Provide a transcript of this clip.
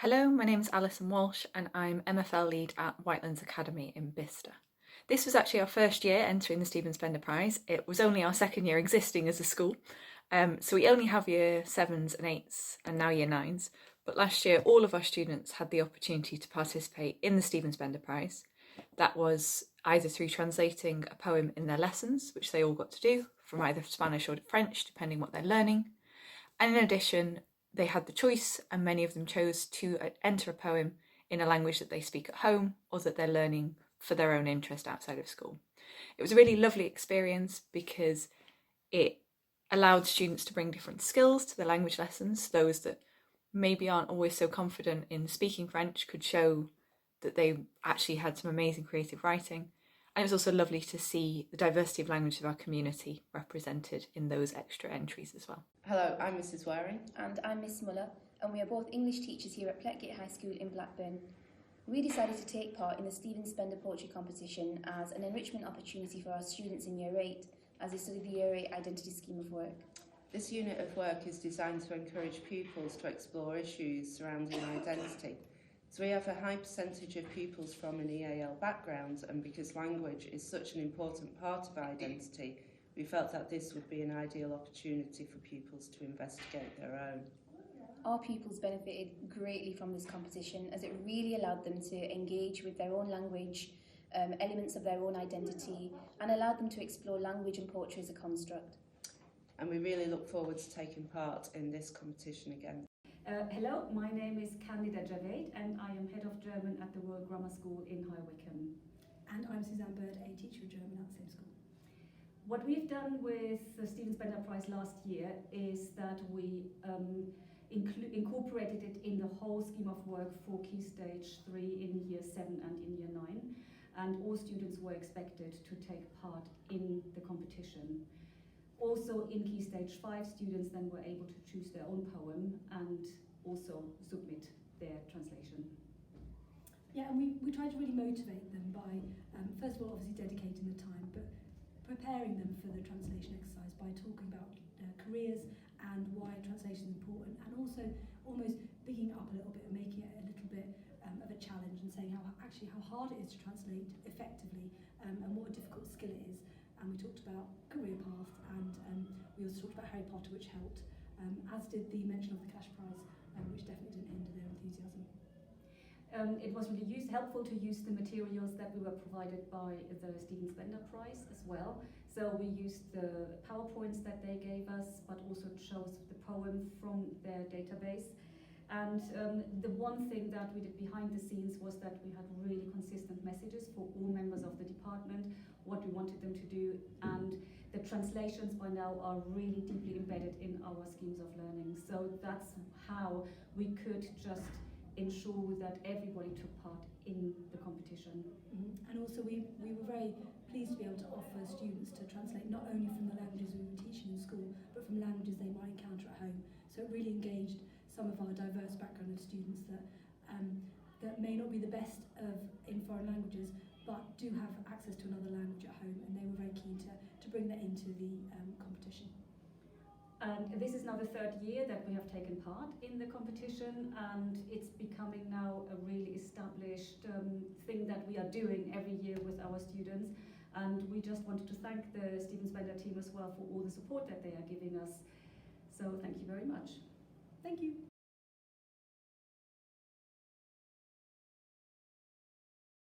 Hello, my name is Alison Walsh and I'm MFL lead at Whitelands Academy in Bicester. This was actually our first year entering the Stephen Spender Prize. It was only our second year existing as a school. So we only have year 7s and 8s and now year 9s. But last year all of our students had the opportunity to participate in the Stephen Spender Prize. That was either through translating a poem in their lessons, which they all got to do, from either Spanish or French, depending what they're learning. And in addition, they had the choice, and many of them chose to enter a poem in a language that they speak at home or that they're learning for their own interest outside of school. It was a really lovely experience because it allowed students to bring different skills to the language lessons. Those that maybe aren't always so confident in speaking French could show that they actually had some amazing creative writing. And it was also lovely to see the diversity of language of our community represented in those extra entries as well. Hello, I'm Mrs. Waering. And I'm Miss Mulla, and we are both English teachers here at Pleckgate High School in Blackburn. We decided to take part in the Stephen Spender Poetry Competition as an enrichment opportunity for our students in Year 8 as they study the Year 8 Identity Scheme of Work. This unit of work is designed to encourage pupils to explore issues surrounding identity. So we have a high percentage of pupils from an EAL background, and because language is such an important part of identity, we felt that this would be an ideal opportunity for pupils to investigate their own. Our pupils benefited greatly from this competition as it really allowed them to engage with their own language, elements of their own identity, and allowed them to explore language and poetry as a construct. And we really look forward to taking part in this competition again. Hello, my name is Candida Javaid and I am Head of German at the Royal Grammar School in High Wycombe. And I'm Suzanne Bird, a teacher of German at the same school. What we've done with the Stephen Spender Prize last year is that we incorporated it in the whole scheme of work for Key Stage 3 in Year 7 and in Year 9, and all students were expected to take part in the competition. Also in Key Stage 5, students then were able to choose their own poem and also submit their translation. Yeah, and we tried to really motivate them by, first of all, obviously dedicating the time, but preparing them for the translation exercise by talking about careers and why translation is important, and also almost bigging it up a little bit and making it a little bit of a challenge and saying how hard it is to translate effectively and what a difficult skill it is. And we talked about career paths, and we also talked about Harry Potter, which helped, as did the mention of the cash prize, which definitely didn't hinder their enthusiasm. It was really helpful to use the materials that we were provided by the Stephen Spender Prize as well. So we used the PowerPoints that they gave us, but also chose the poem from their database. And the one thing that we did behind the scenes was that we had really consistent messages for all members of the department, what we wanted them to do, and the translations by now are really deeply embedded in our schemes of learning. So that's how we could just ensure that everybody took part in the competition. And also we were very pleased to be able to offer students to translate not only from the languages we were teaching in school, but from languages they might encounter at home. So it really engaged some of our diverse background of students that may not be the best in foreign languages, but do have access to another language at home, and they were very keen to bring that into the competition. And this is now the third year that we have taken part in the competition, and it's becoming now a really established thing that we are doing every year with our students. And we just wanted to thank the Stephen Spender team as well for all the support that they are giving us. So thank you very much. Thank you.